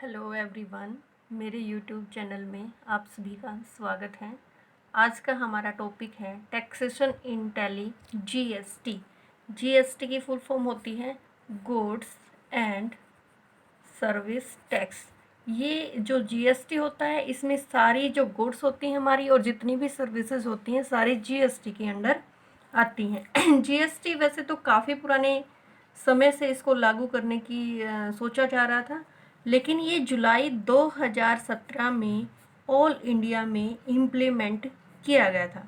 Hello everyone, मेरे YouTube channel में आप सभी का स्वागत है। आज का हमारा टॉपिक है taxation in tally GST. GST की फुल फॉर्म होती है गुड्स एंड सर्विस टैक्स। ये जो जीएसटी होता है इसमें सारी जो गुड्स होती हैं हमारी और जितनी भी सर्विसेज होती हैं सारी जीएसटी के अंडर आती हैं। जीएसटी वैसे तो काफ़ी पुराने समय से इसको लागू करने की सोचा जा रहा था, लेकिन ये जुलाई 2017 में ऑल इंडिया में इम्प्लीमेंट किया गया था।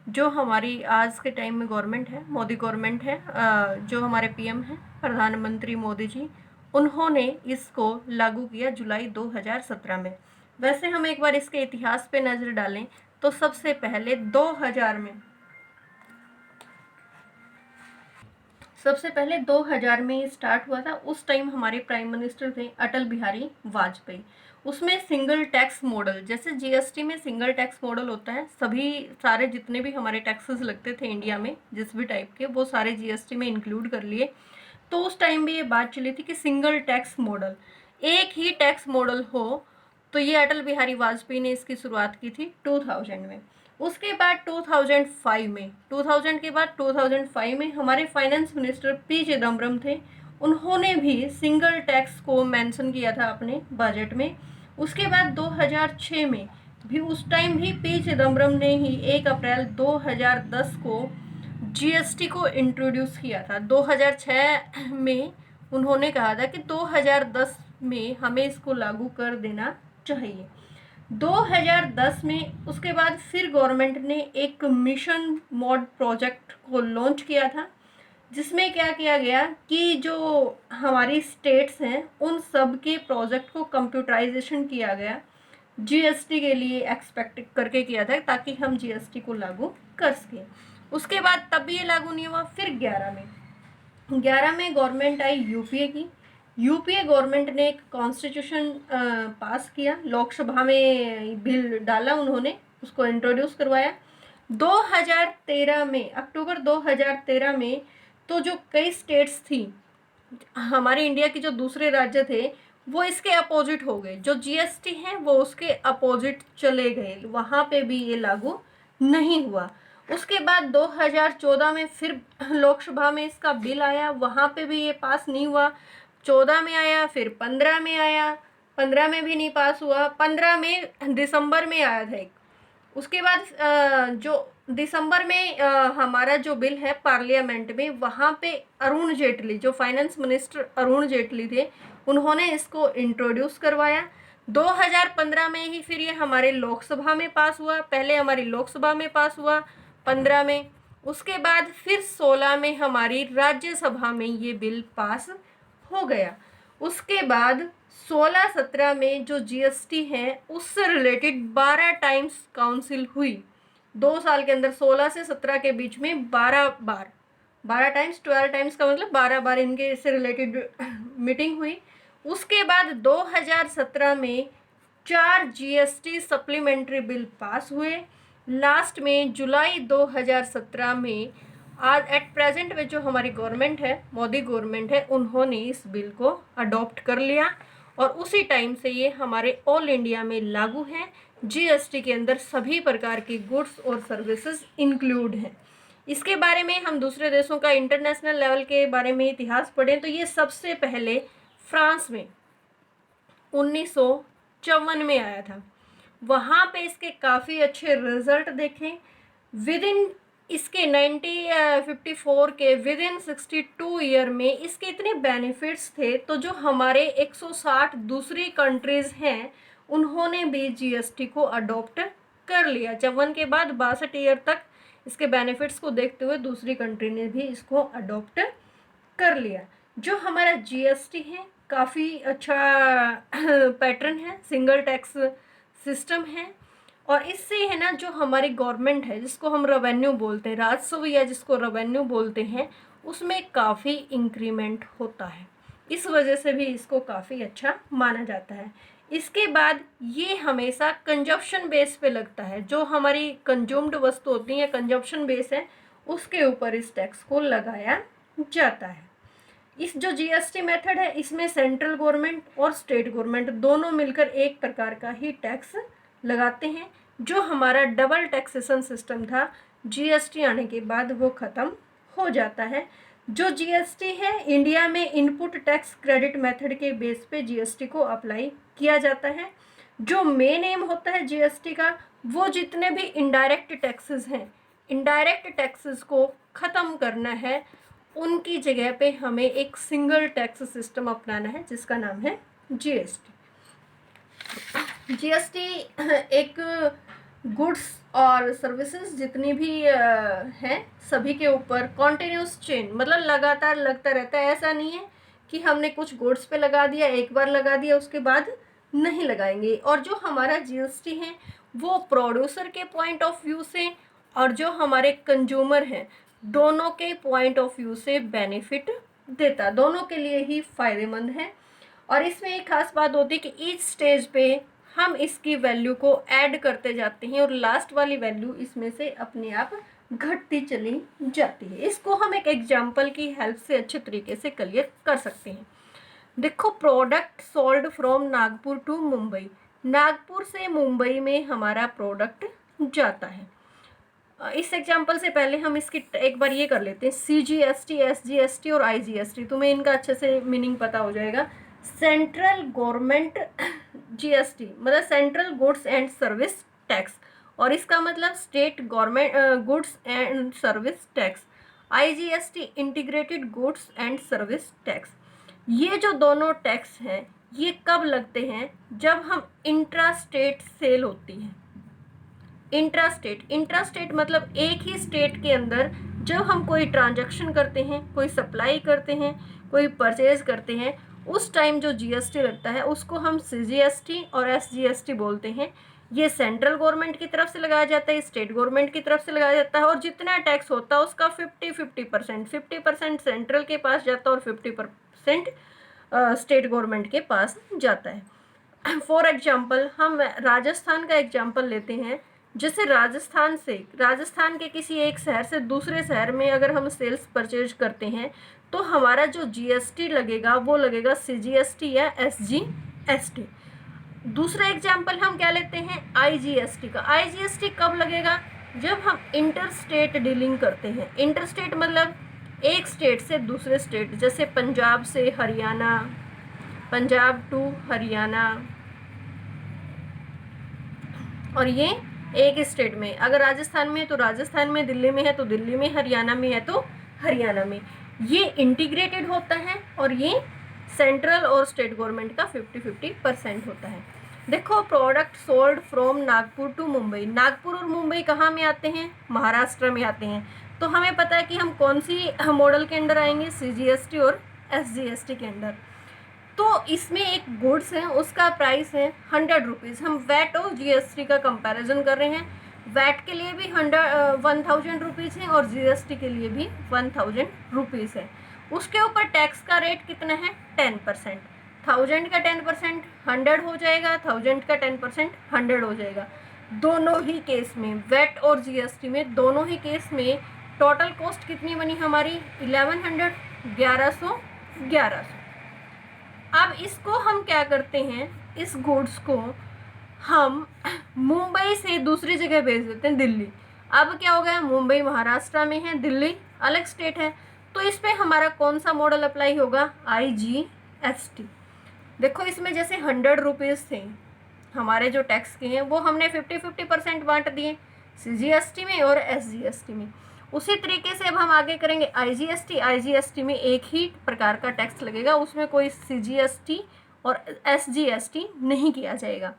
जो हमारी आज के टाइम में गवर्नमेंट है, मोदी गवर्नमेंट है, जो हमारे पीएम हैं प्रधानमंत्री मोदी जी, उन्होंने इसको लागू किया जुलाई 2017 में। वैसे हम एक बार इसके इतिहास पे नज़र डालें तो सबसे पहले 2000 में स्टार्ट हुआ था। उस टाइम हमारे प्राइम मिनिस्टर थे अटल बिहारी वाजपेयी। उसमें सिंगल टैक्स मॉडल, जैसे जीएसटी में सिंगल टैक्स मॉडल होता है, सभी सारे जितने भी हमारे टैक्सेस लगते थे इंडिया में जिस भी टाइप के, वो सारे जीएसटी में इंक्लूड कर लिए। तो उस टाइम भी ये बात चली थी कि सिंगल टैक्स मॉडल, एक ही टैक्स मॉडल हो। तो ये अटल बिहारी वाजपेयी ने इसकी शुरुआत की थी 2000 में। उसके बाद 2005 में 2000 के बाद 2005 में हमारे फाइनेंस मिनिस्टर पी चिदम्बरम थे। उन्होंने भी सिंगल टैक्स को मेंशन किया था अपने बजट में। उसके बाद 2006 में भी, उस टाइम भी पी चिदम्बरम ने ही 1 अप्रैल 2010 को जीएसटी को इंट्रोड्यूस किया था। 2006 में उन्होंने कहा था कि 2010 में हमें इसको लागू कर देना चाहिए। 2010 में उसके बाद फिर गवर्नमेंट ने एक मिशन मोड प्रोजेक्ट को लॉन्च किया था, जिसमें क्या किया गया कि जो हमारी स्टेट्स हैं उन सब के प्रोजेक्ट को कंप्यूटराइजेशन किया गया। जीएसटी के लिए एक्सपेक्ट करके किया था ताकि हम जीएसटी को लागू कर सकें। उसके बाद तब भी ये लागू नहीं हुआ। फिर 11 में गवर्नमेंट आई यूपीए की। यूपीए गवर्नमेंट ने एक कॉन्स्टिट्यूशन पास किया, लोकसभा में बिल डाला उन्होंने, उसको इंट्रोड्यूस करवाया 2013 में, अक्टूबर 2013 में। तो जो कई स्टेट्स थी हमारे इंडिया के, जो दूसरे राज्य थे, वो इसके अपोजिट हो गए। जो जीएसटी है वो उसके अपोजिट चले गए, वहाँ पे भी ये लागू नहीं हुआ। उसके बाद 2014 में फिर लोकसभा में इसका बिल आया, वहाँ पे भी ये पास नहीं हुआ। 14 में आया, फिर 15 में आया, 15 में भी नहीं पास हुआ। 15 में दिसंबर में आया था एक। उसके बाद जो दिसंबर में हमारा जो बिल है पार्लियामेंट में, वहाँ पे अरुण जेटली, जो फाइनेंस मिनिस्टर अरुण जेटली थे, उन्होंने इसको इंट्रोड्यूस करवाया। 2015 में ही फिर ये हमारे लोकसभा में पास हुआ। पहले हमारी लोकसभा में पास हुआ 15 में, उसके बाद फिर 16 में हमारी राज्यसभा में ये बिल पास हो गया। उसके बाद 16-17 में जो जीएसटी है उससे रिलेटेड 12 टाइम्स काउंसिल हुई। 2 साल के अंदर 16 से 17 के बीच में 12 बार, 12 टाइम्स, 12 टाइम्स का मतलब 12 बार इनके इससे रिलेटेड मीटिंग हुई। उसके बाद 2017 में 4 जीएसटी सप्लीमेंट्री बिल पास हुए। लास्ट में जुलाई 2017 में, आज एट प्रेजेंट में जो हमारी गवर्नमेंट है, मोदी गवर्नमेंट है, उन्होंने इस बिल को अडॉप्ट कर लिया और उसी टाइम से ये हमारे ऑल इंडिया में लागू है। जीएसटी के अंदर सभी प्रकार की गुड्स और सर्विसेज इंक्लूड हैं। इसके बारे में हम दूसरे देशों का इंटरनेशनल लेवल के बारे में इतिहास पढ़ें तो ये सबसे पहले फ्रांस में 1954 में आया था। वहाँ पे इसके काफ़ी अच्छे रिजल्ट देखें। विद इन इसके 1954 के विद इन 62 ईयर में इसके इतने बेनिफिट्स थे, तो जो हमारे 160 दूसरी कंट्रीज़ हैं उन्होंने भी जीएसटी को अडॉप्ट कर लिया। 54 के बाद 62 ईयर तक इसके बेनिफिट्स को देखते हुए दूसरी कंट्री ने भी इसको अडॉप्ट कर लिया। जो हमारा जीएसटी है काफ़ी अच्छा पैटर्न है, सिंगल टैक्स सिस्टम है, और इससे है ना जो हमारी गवर्नमेंट है जिसको हम रेवेन्यू बोलते हैं, राजस्व या जिसको रेवेन्यू बोलते हैं, उसमें काफ़ी इंक्रीमेंट होता है। इस वजह से भी इसको काफ़ी अच्छा माना जाता है। इसके बाद ये हमेशा कंजप्शन बेस पे लगता है, जो हमारी कंज्यूम्ड वस्तु होती है कंजप्शन बेस है, उसके ऊपर इस टैक्स को लगाया जाता है। इस जो जीएसटी मेथड है इसमें सेंट्रल गवर्नमेंट और स्टेट गवर्नमेंट दोनों मिलकर एक प्रकार का ही टैक्स लगाते हैं। जो हमारा डबल टैक्सेशन सिस्टम था जीएसटी आने के बाद वो ख़त्म हो जाता है। जो जीएसटी है इंडिया में इनपुट टैक्स क्रेडिट मेथड के बेस पे जीएसटी को अप्लाई किया जाता है। जो मेन एम होता है जीएसटी का वो जितने भी इनडायरेक्ट टैक्सेस हैं, इनडायरेक्ट टैक्सेस को ख़त्म करना है। उनकी जगह पे हमें एक सिंगल टैक्स सिस्टम अपनाना है जिसका नाम है जीएसटी। जीएसटी एक गुड्स और सर्विसेज जितनी भी हैं सभी के ऊपर कॉन्टिन्यूस चेन, मतलब लगातार लगता रहता है। ऐसा नहीं है कि हमने कुछ गुड्स पे लगा दिया, एक बार लगा दिया उसके बाद नहीं लगाएंगे। और जो हमारा जीएसटी है वो प्रोड्यूसर के पॉइंट ऑफ व्यू से और जो हमारे कंज्यूमर हैं दोनों के पॉइंट ऑफ व्यू से बेनिफिट देता, दोनों के लिए ही फायदेमंद है। और इसमें एक खास बात होती है कि ईच स्टेज पे हम इसकी वैल्यू को ऐड करते जाते हैं और लास्ट वाली वैल्यू इसमें से अपने आप घटती चली जाती है। इसको हम एक एग्जाम्पल की हेल्प से अच्छे तरीके से क्लियर कर सकते हैं। देखो, product sold from Nagpur to Mumbai, Nagpur से मुंबई में हमारा प्रोडक्ट जाता है। इस एग्जाम्पल से पहले हम इसकी एक बार ये कर लेते हैं, CGST, SGST और IGST। तुम्हें इनका अच्छे से मीनिंग पता हो जाएगा। सेंट्रल गवर्नमेंट GST मतलब central goods and service tax, और इसका मतलब state government goods and service tax. IGST integrated goods and service tax. ये जो दोनों टैक्स हैं ये कब लगते हैं? जब हम इंट्रा स्टेट सेल होती है। इंट्रास्टेट मतलब एक ही स्टेट के अंदर जब हम कोई ट्रांजैक्शन करते हैं, कोई सप्लाई करते हैं, कोई परचेज करते हैं, उस टाइम जो जीएसटी लगता है उसको हम CGST और SGST बोलते हैं। ये सेंट्रल गवर्नमेंट की तरफ से लगाया जाता है, स्टेट गवर्नमेंट की तरफ से लगाया जाता है, और जितना टैक्स होता है उसका 50% सेंट्रल के पास जाता है और 50% स्टेट गवर्नमेंट के पास जाता है। फॉर एग्जाम्पल हम राजस्थान का एग्जाम्पल लेते हैं। जैसे राजस्थान के किसी एक शहर से दूसरे शहर में अगर हम सेल्स परचेज करते हैं तो हमारा जो जीएसटी लगेगा वो लगेगा CGST या SGST। दूसरा एग्जाम्पल हम क्या लेते हैं? IGST का। IGST कब लगेगा? जब हम इंटर स्टेट डीलिंग करते हैं। इंटर स्टेट मतलब एक स्टेट से दूसरे स्टेट, जैसे पंजाब से हरियाणा, पंजाब टू हरियाणा, और ये एक स्टेट में। अगर राजस्थान में है तो राजस्थान में, दिल्ली में है तो दिल्ली में, हरियाणा में है तो हरियाणा में। ये इंटीग्रेटेड होता है और ये सेंट्रल और स्टेट गवर्नमेंट का 50-50% होता है। देखो, product sold from Nagpur to Mumbai. Nagpur और मुंबई कहाँ में आते हैं? महाराष्ट्र में आते हैं। तो हमें पता है कि हम कौन सी मॉडल के अंडर आएंगे? CGST और SGST के अंदर। तो इसमें एक गुड्स है उसका प्राइस है 100 रुपीज़। हम वैट और GST का कंपैरिजन कर रहे हैं। वैट के लिए भी 1000 रुपीज़ है और GST के लिए भी 1000 रुपीज़ है। उसके ऊपर टैक्स का रेट कितना है? 10%। 1000 का 10% 100 हो जाएगा, 1000 का 10% 100 हो जाएगा। दोनों ही केस में, वैट और GST में, दोनों ही केस में टोटल कॉस्ट कितनी बनी हमारी? 1100, 1100। अब इसको हम क्या करते हैं? इस गुड्स को हम मुंबई से दूसरी जगह भेज देते हैं, दिल्ली। अब क्या हो गया? मुंबई महाराष्ट्र में है, दिल्ली अलग स्टेट है, तो इस पे हमारा कौन सा मॉडल अप्लाई होगा? IGST। देखो, इसमें जैसे 100 रुपीज़ थे हमारे जो टैक्स के हैं वो हमने 50-50% बांट दिए CGST में और SGST में। उसी तरीके से अब हम आगे करेंगे IGST में एक ही प्रकार का टैक्स लगेगा, उसमें कोई CGST और SGST नहीं किया जाएगा।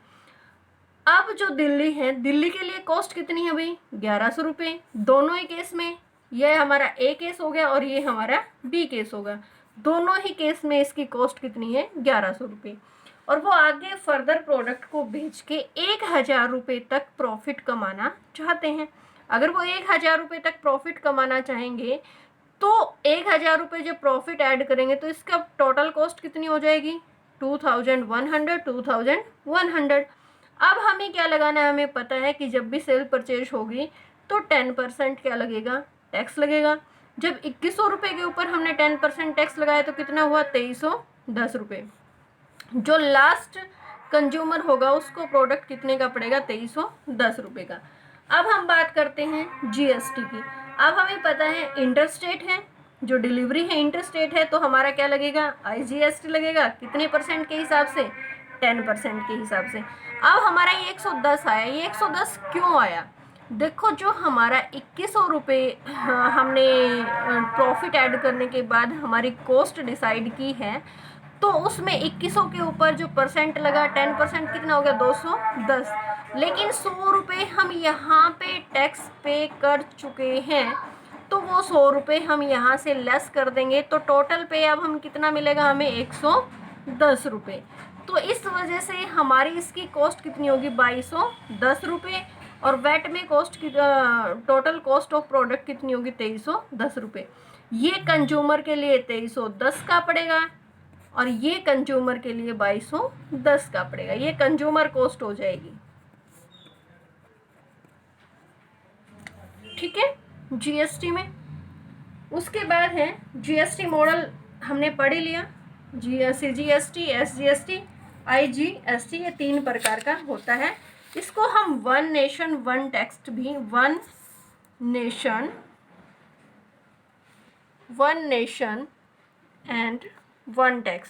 अब जो दिल्ली है, दिल्ली के लिए कॉस्ट कितनी है भाई? 1100 रुपये। दोनों ही केस में, यह हमारा A केस हो गया और ये हमारा B केस होगा। दोनों ही केस में इसकी कॉस्ट कितनी है? 1100 रुपये। और वो आगे फर्दर प्रोडक्ट को बेच के 1000 रुपये तक प्रॉफिट कमाना चाहते हैं। अगर वो 1000 रुपये तक प्रॉफिट कमाना चाहेंगे तो 1000 रुपये जब प्रॉफिट ऐड करेंगे तो इसका टोटल कॉस्ट कितनी हो जाएगी? 2100। अब हमें क्या लगाना है? हमें पता है कि जब भी सेल परचेज होगी तो 10% क्या लगेगा? टैक्स लगेगा। जब 2100 रुपये के ऊपर हमने 10% टैक्स लगाया तो कितना हुआ 2310 रुपये। जो लास्ट कंज्यूमर होगा उसको प्रोडक्ट कितने का पड़ेगा 2310 रुपये का। अब हम बात करते हैं जीएसटी की। अब हमें पता है इंटरस्टेट है, जो डिलीवरी है इंटरस्टेट है, तो हमारा क्या लगेगा आईजीएसटी लगेगा, कितने परसेंट के हिसाब से 10% के हिसाब से। अब हमारा ये 110 आया, ये 110 क्यों आया, देखो जो हमारा 2100 रुपये हमने प्रॉफिट ऐड करने के बाद हमारी कॉस्ट डिसाइड की है, तो उसमें 2100 के ऊपर जो परसेंट लगा 10% कितना हो गया 210, लेकिन 100 रुपये हम यहाँ पे टैक्स पे कर चुके हैं, तो वो 100 रुपये हम यहाँ से लेस कर देंगे, तो टोटल पे अब हम कितना मिलेगा हमें 110 रुपये। तो इस वजह से हमारी इसकी कॉस्ट कितनी होगी 2210 रुपये, और वैट में कॉस्ट की टोटल कॉस्ट ऑफ प्रोडक्ट कितनी होगी 2310 रुपये। ये कंज्यूमर के लिए 2310 का पड़ेगा और ये कंज्यूमर के लिए 2210 का पड़ेगा। ये कंज्यूमर कॉस्ट हो जाएगी, ठीक है, जीएसटी में। उसके बाद है जीएसटी मॉडल, हमने पढ़ लिया, सीजीएसटी, एसजीएसटी, आईजीएसटी, ये 3 प्रकार का होता है। इसको हम वन नेशन वन टैक्स भी, one nation and one tax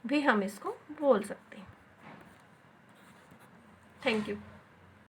भी हम इसको बोल सकते हैं। Thank you.